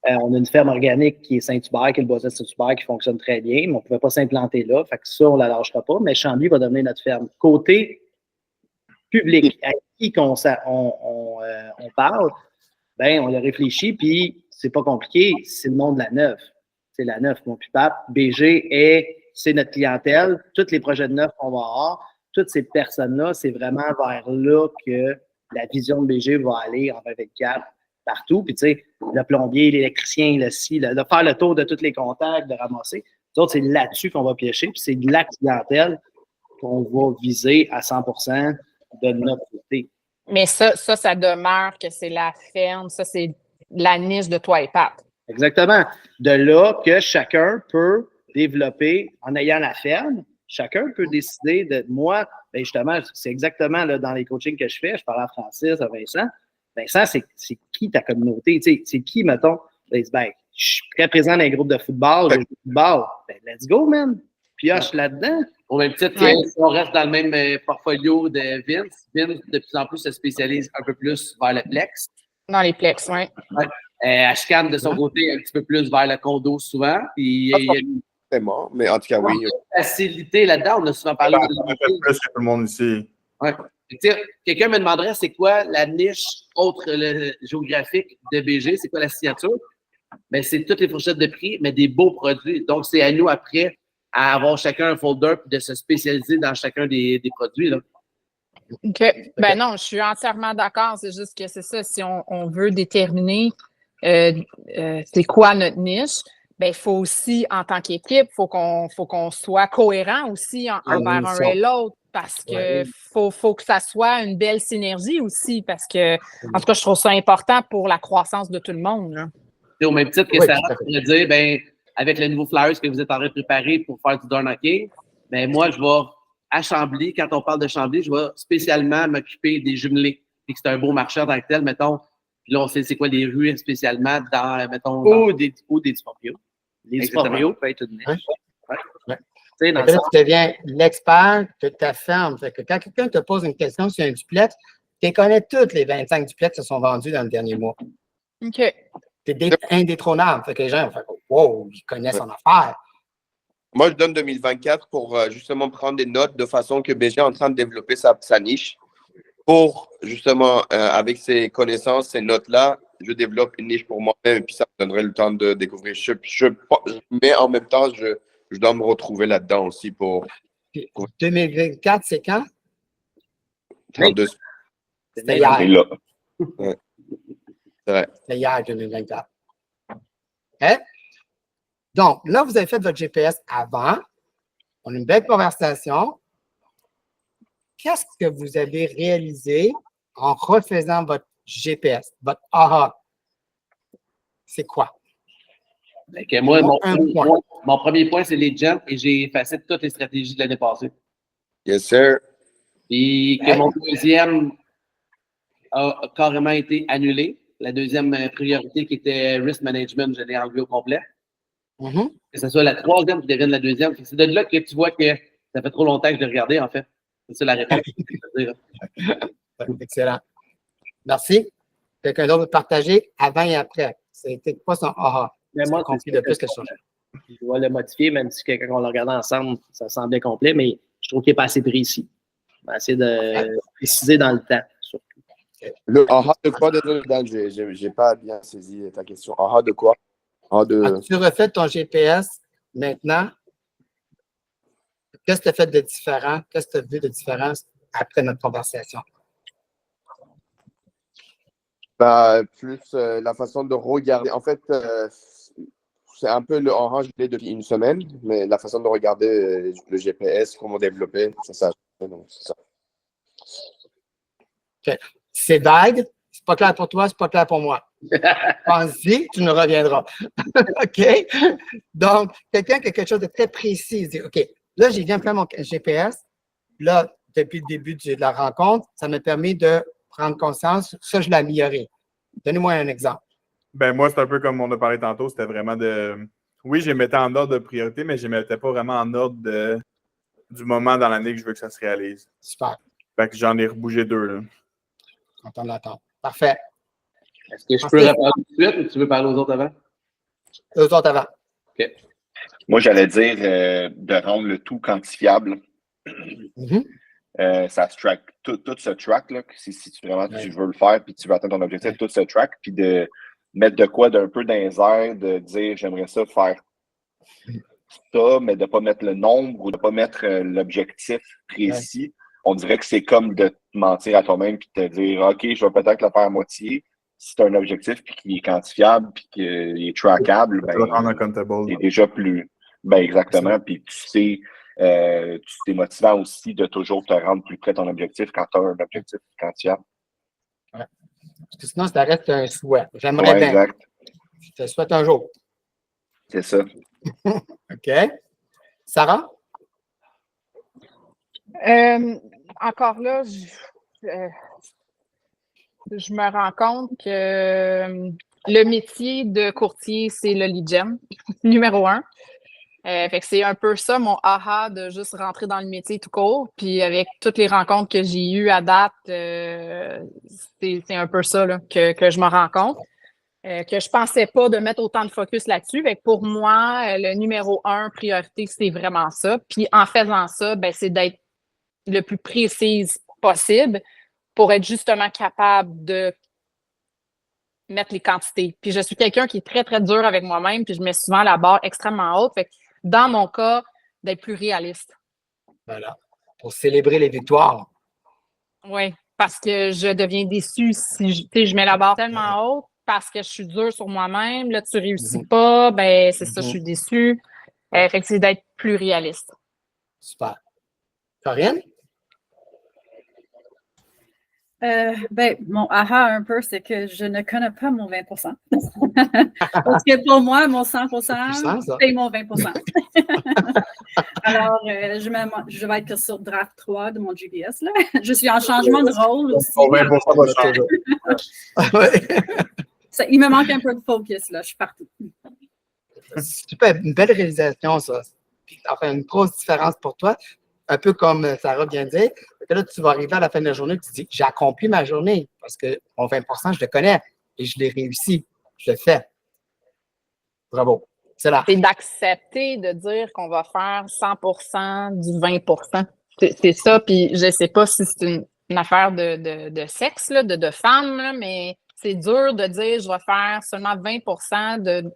On a une ferme organique qui est Saint-Hubert, qui est le boisé de Saint-Hubert, qui fonctionne très bien, mais on ne pouvait pas s'implanter là, fait que ça, on ne la lâchera pas, mais Chambly va devenir notre ferme. Côté public, à qui on parle, ben, on a réfléchi, puis c'est pas compliqué, c'est le monde de la Neuve. C'est la Neuve, mon pipap. BG c'est notre clientèle. Tous les projets de neuf qu'on va avoir, toutes ces personnes-là, c'est vraiment vers là que la vision de BG va aller en 2024 partout. Puis, tu sais, le plombier, l'électricien, de faire le tour de tous les contacts, de ramasser. Nous autres, c'est là-dessus qu'on va piocher. Puis, c'est de la clientèle qu'on va viser à 100% de notre côté. Mais ça demeure que c'est la ferme, ça, c'est la niche de toi et Pat. Exactement. De là que chacun peut développer en ayant la ferme. Chacun peut décider de moi, ben justement, c'est exactement là, dans les coachings que je fais, je parle à Francis, à Vincent. Vincent, c'est qui ta communauté? Tu sais, c'est qui, mettons? Ben, je suis très présent dans les groupes de football, je joue au football. Ben, let's go, man! Pioche là-dedans. Au même titre, si on reste dans le même portfolio de Vince, Vince, de plus en plus, se spécialise un peu plus vers le Plex. Dans les Plex, oui. Ashcan, de son côté, un petit peu plus vers le condo souvent. Puis, il y a une Vraiment, mais en tout cas, oui. facilité là-dedans. On a souvent parlé de plus que tout le monde ici. Ouais. Quelqu'un me demanderait c'est quoi la niche autre géographique de BG, c'est quoi la signature? Ben, c'est toutes les fourchettes de prix, mais des beaux produits. Donc, c'est à nous après à avoir chacun un folder et de se spécialiser dans chacun des produits. Là. OK. Ben non, je suis entièrement d'accord. C'est juste que c'est ça. Si on veut déterminer c'est quoi notre niche, ben il faut aussi, en tant qu'équipe, faut qu'on soit cohérent aussi envers un et l'autre. Parce que faut que ça soit une belle synergie aussi. Parce que, en tout cas, je trouve ça important pour la croissance de tout le monde. Là. Au même titre que Sarah pourrait dire, ben, avec le nouveau flyers que vous êtes en train de préparer pour faire du door knocking, ben, moi, je vais à Chambly, quand on parle de Chambly, je vais spécialement m'occuper des jumelés. Et que c'est un beau marché en tant que tel, mettons. Puis là, on sait c'est quoi les rues spécialement dans, mettons. Ou des Disporio. Les Disporio peut être une niche. Tu deviens l'expert de ta ferme. Fait que quand quelqu'un te pose une question sur un duplex, tu connais toutes les 25 duplex qui se sont vendus dans le dernier mois. OK. Tu es indétrônable. Fait que les gens font wow, ils connaissent son affaire. Moi, je donne 2024 pour justement prendre des notes de façon que BG est en train de développer sa niche. Pour justement, avec ces connaissances, ces notes-là, je développe une niche pour moi-même et puis ça me donnerait le temps de découvrir. Mais en même temps, je dois me retrouver là-dedans aussi pour. 2024, c'est quand? 32. C'était hier. Ouais. C'est vrai. C'était hier, 2024. Okay? Donc, là, vous avez fait votre GPS avant. On a une belle conversation. Qu'est-ce que vous avez réalisé en refaisant votre GPS, votre AHA? C'est quoi? Okay, moi, mon premier point, c'est les jumps et j'ai effacé toutes les stratégies de l'année passée. Yes, sir. Puis que mon deuxième a carrément été annulé. La deuxième priorité qui était risk management, je l'ai enlevé au complet. Que ce soit la troisième qui devienne la deuxième. C'est de là que tu vois que ça fait trop longtemps que je l'ai regardé, en fait. C'est ça la réponse. Excellent. Merci. Quelqu'un d'autre veut partager avant et après. C'était quoi son aha? Mais moi, compris de plus que ça. Je dois le modifier, même si quand on le regardait ensemble, ça semblait complet, mais je trouve qu'il n'est pas assez précis. On va essayer de préciser dans le temps, surtout. Le aha de quoi, désolé, Dan, j'ai pas bien saisi ta question. Aha de quoi? As-tu refait ton GPS maintenant? Qu'est-ce que tu as fait de différent? Qu'est-ce que tu as vu de différence après notre conversation? Plus la façon de regarder. En fait, c'est un peu le aha, je l'ai depuis une semaine, mais la façon de regarder le GPS, comment développer, c'est ça. Donc, c'est ça. Okay. C'est vague, c'est pas clair pour toi, c'est pas clair pour moi. Pense-y, tu nous reviendras. OK? Donc, quelqu'un qui a quelque chose de très précis, dit, OK, là, j'ai bien fait mon GPS. Là, depuis le début de la rencontre, ça m'a permis de prendre conscience. Ça, je l'ai amélioré. Donnez-moi un exemple. Ben moi, c'est un peu comme on a parlé tantôt, c'était vraiment de. Oui, je les mettais en ordre de priorité, mais je ne les mettais pas vraiment en ordre du moment dans l'année que je veux que ça se réalise. Super. Fait que j'en ai rebougé 2, là. Content de l'entendre. Parfait. Est-ce que je peux répondre tout de suite ou tu veux parler aux autres avant? Aux autres avant. OK. Moi, j'allais dire de rendre le tout quantifiable. Ça se track, tout se track, là, si tu vraiment tu veux le faire puis tu veux atteindre ton objectif, tout se track, puis de mettre de quoi d'un peu dans les airs, de dire j'aimerais ça faire ça, mais de ne pas mettre le nombre ou de ne pas mettre l'objectif précis. On dirait que c'est comme de te mentir à toi-même puis de te dire OK, je vais peut-être le faire à moitié. Si tu as un objectif puis qu'il est quantifiable puis qu'il est trackable, ben, c'est déjà plus. Ben exactement. Puis tu sais, c'est motivant aussi de toujours te rendre plus près de ton objectif quand tu as un objectif quantifiable. Ouais. Parce que sinon, ça reste un souhait. J'aimerais bien. Exact. Je te souhaite un jour. C'est ça. OK. Sarah? Encore là, je me rends compte que le métier de courtier, c'est le lead gen, numéro 1. Fait que c'est un peu ça, mon aha, de juste rentrer dans le métier tout court. Puis avec toutes les rencontres que j'ai eues à date, c'est un peu ça là, que je me rends compte. Que je pensais pas de mettre autant de focus là-dessus. Fait que pour moi, le numéro 1, priorité, c'est vraiment ça. Puis en faisant ça, ben, c'est d'être le plus précise possible pour être justement capable de mettre les quantités. Puis je suis quelqu'un qui est très, très dur avec moi-même, puis je mets souvent la barre extrêmement haute. Fait que dans mon cas, d'être plus réaliste. Voilà. Pour célébrer les victoires. Oui, parce que je deviens déçue si je mets la barre tellement haute parce que je suis dure sur moi-même. Là, tu réussis pas, ben c'est ça, je suis déçue. Fait que c'est d'être plus réaliste. Super. Corinne? Ben, mon aha un peu, c'est que je ne connais pas mon 20 Parce que pour moi, mon 100 c'est mon 20 Alors, je vais être sur draft 3 de mon GPS. Là. Je suis en changement de rôle aussi. Mon 20 va changer. Il me manque un peu de focus, là. Je suis partout. Super, une belle réalisation, ça. Enfin, une grosse différence pour toi. Un peu comme Sarah vient de dire, que là, tu vas arriver à la fin de la journée et tu te dis, j'ai accompli ma journée parce que mon 20 je le connais et je l'ai réussi. Je le fais. Bravo. C'est là. C'est d'accepter de dire qu'on va faire 100% du 20%. C'est ça, puis je sais pas si c'est une affaire de sexe, là, de femme, là, mais c'est dur de dire je vais faire seulement 20% de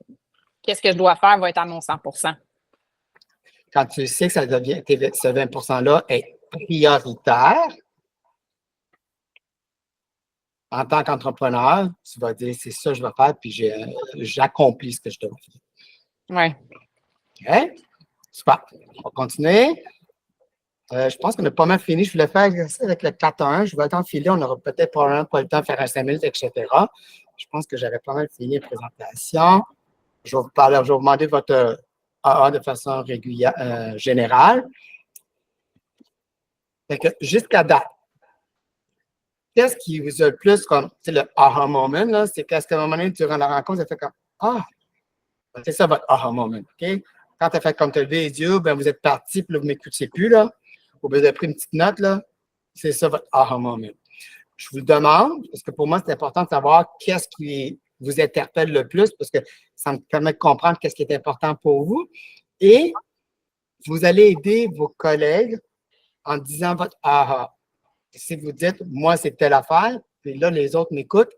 qu'est-ce que je dois faire va être à mon 100%. Quand tu sais que ce 20%-là est prioritaire, en tant qu'entrepreneur, tu vas dire c'est ça que je vais faire, puis j'accomplis ce que je dois faire. Oui. OK? Super. On va continuer. Je pense qu'on a pas mal fini. Je voulais faire ça avec le 4-1. Je vais le temps de filer. On n'aura peut-être probablement pas le temps de faire un 5 minutes, etc. Je pense que j'avais pas mal fini la présentation. Je vais vous demander votre AA de façon régulière, générale. Fait que jusqu'à date, qu'est-ce qui vous a le plus comme, c'est le aha moment, là, c'est qu'à un moment donné, durant la rencontre, vous avez fait comme, ah, c'est ça votre aha moment, OK? Quand tu as fait comme tu as levé les yeux, ben, vous êtes parti, puis là, vous ne m'écoutiez plus, là, ou vous avez pris une petite note, là, c'est ça votre aha moment. Je vous le demande, parce que pour moi, c'est important de savoir qu'est-ce qui vous interpelle le plus parce que ça me permet de comprendre qu'est-ce qui est important pour vous. Et vous allez aider vos collègues en disant votre aha. Si vous dites, moi, c'est telle affaire, puis là, les autres m'écoutent,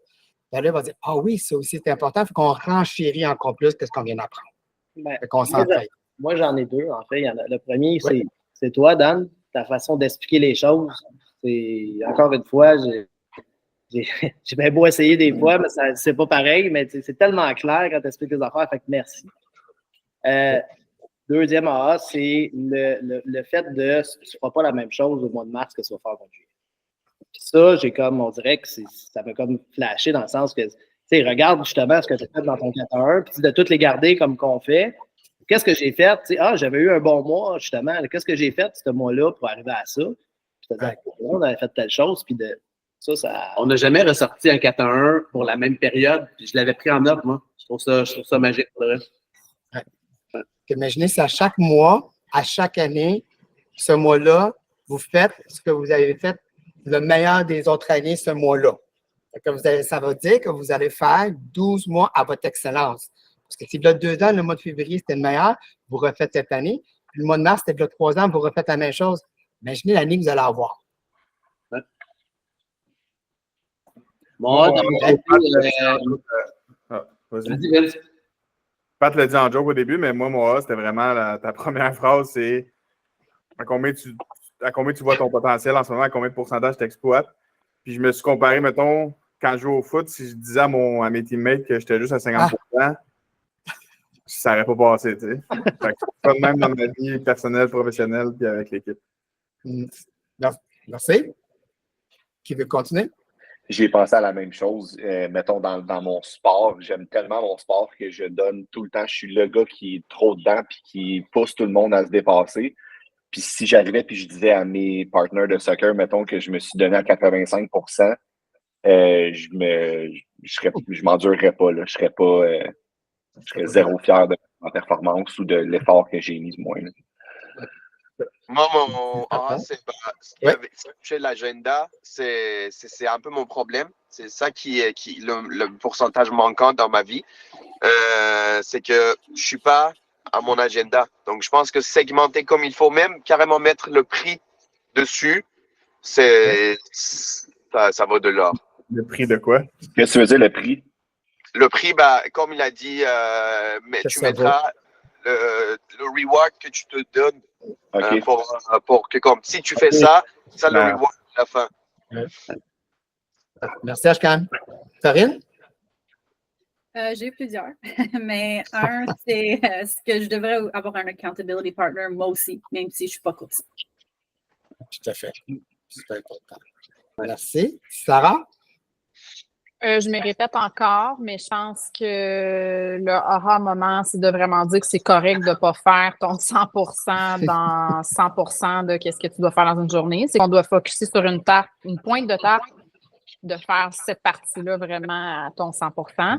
là, ils vont dire, ah oui, ça aussi, c'est important. Il faut qu'on renchérit encore plus que ce qu'on vient d'apprendre. Qu'on s'entraide. Moi, j'en ai deux, en fait. Le premier, c'est toi, Dan, ta façon d'expliquer les choses. Encore une fois, j'ai bien beau essayer des fois, mais c'est pas pareil, mais c'est tellement clair quand tu expliques les affaires, fait que merci. Deuxième AA, c'est le fait de tu ne feras pas la même chose au mois de mars que tu vas faire au mois de juillet. Puis ça, on dirait que ça m'a comme flashé dans le sens que, tu sais, regarde justement ce que tu as fait dans ton 4-1, puis de toutes les garder comme qu'on fait. Qu'est-ce que j'ai fait? Tu sais, j'avais eu un bon mois, justement. Qu'est-ce que j'ai fait ce mois-là pour arriver à ça? Puis tu te dis, on avait fait telle chose, puis ça. On n'a jamais ressorti un 4-1 pour la même période, puis je l'avais pris en note, moi. Je trouve ça magique, pour le reste. Imaginez si à chaque mois, à chaque année, ce mois-là, vous faites ce que vous avez fait le meilleur des autres années ce mois-là. Ça veut dire que vous allez faire 12 mois à votre excellence. Parce que si il y a 2 ans, le mois de février, c'était le meilleur, vous refaites cette année. Puis le mois de mars, c'était il y a 3 ans, vous refaites la même chose. Imaginez l'année que vous allez avoir. Moi, vas-y. Pat l'a dit en joke au début, mais moi, mon A, c'était vraiment ta première phrase, c'est à combien tu vois ton potentiel en ce moment, à combien de pourcentage tu exploites. Puis je me suis comparé, mettons, quand je joue au foot, si je disais à mes teammates que j'étais juste à 50%, ça n'aurait pas passé, tu sais. Fait que c'est pas de même dans ma vie personnelle, professionnelle, puis avec l'équipe. Merci. Qui veut continuer? J'ai pensé à la même chose. Mettons, dans mon sport, j'aime tellement mon sport que je donne tout le temps. Je suis le gars qui est trop dedans puis qui pousse tout le monde à se dépasser. Puis si j'arrivais puis je disais à mes partenaires de soccer, mettons, que je me suis donné à 85%, je m'endurerais pas. Là. Je serais zéro fier de ma performance ou de l'effort que j'ai mis du moins. Là. Moi, mon A, c'est l'agenda, c'est un peu mon problème. C'est ça qui est le pourcentage manquant dans ma vie. C'est que je ne suis pas à mon agenda. Donc, je pense que segmenter comme il faut, même carrément mettre le prix dessus, ça vaut de l'or. Le prix de quoi? Qu'est-ce que tu veux dire, le prix? Le prix, comme il a dit, tu mettras le reward que tu te donnes. Okay. Pour que si tu fais ça le reward à la fin. Merci, Ashkan. Karine? J'ai eu plusieurs, mais un, c'est ce que je devrais avoir un accountability partner, moi aussi, même si je ne suis pas coach. Tout à fait. C'est important. Merci. Sarah? Je me répète encore, mais je pense que le aha moment, c'est de vraiment dire que c'est correct de ne pas faire ton 100% dans 100% de ce que tu dois faire dans une journée. C'est qu'on doit focusser sur une pointe de tarte, de faire cette partie-là vraiment à ton 100%.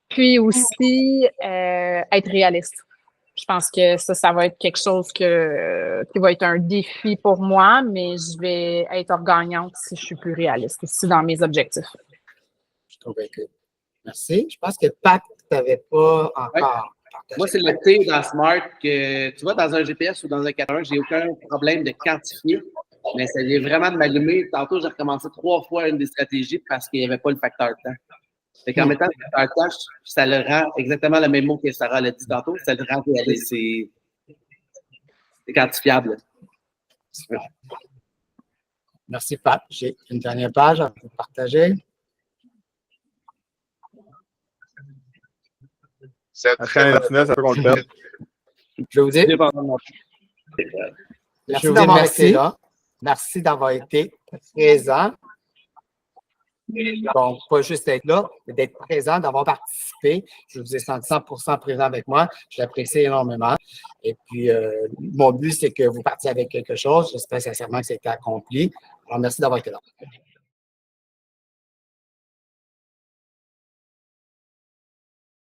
Puis aussi, être réaliste. Je pense que ça va être quelque chose qui va être un défi pour moi, mais je vais être gagnante si je suis plus réaliste aussi dans mes objectifs. Je suis convaincue. Merci. Je pense que Pat, tu n'avais pas encore partagé. Moi, c'est le T dans Smart que, tu vois, dans un GPS ou dans un 4.1, j'ai aucun problème de quantifier, mais ça vient vraiment de m'allumer. Tantôt, j'ai recommencé 3 fois une des stratégies parce qu'il n'y avait pas le facteur temps. Fait qu'en mettant le facteur temps, ça le rend exactement le même mot que Sarah l'a dit tantôt, ça le rend réaliste. C'est quantifiable. Super. Merci, Pat. J'ai une dernière page à vous partager. Je vais vous dire. Merci d'avoir été là. Merci d'avoir été présent. Bon, pas juste être là, mais d'être présent, d'avoir participé. Je vous ai senti 100% présent avec moi. Je l'apprécie énormément. Et puis, mon but, c'est que vous partiez avec quelque chose. J'espère sincèrement que ça a été accompli. Alors, merci d'avoir été là.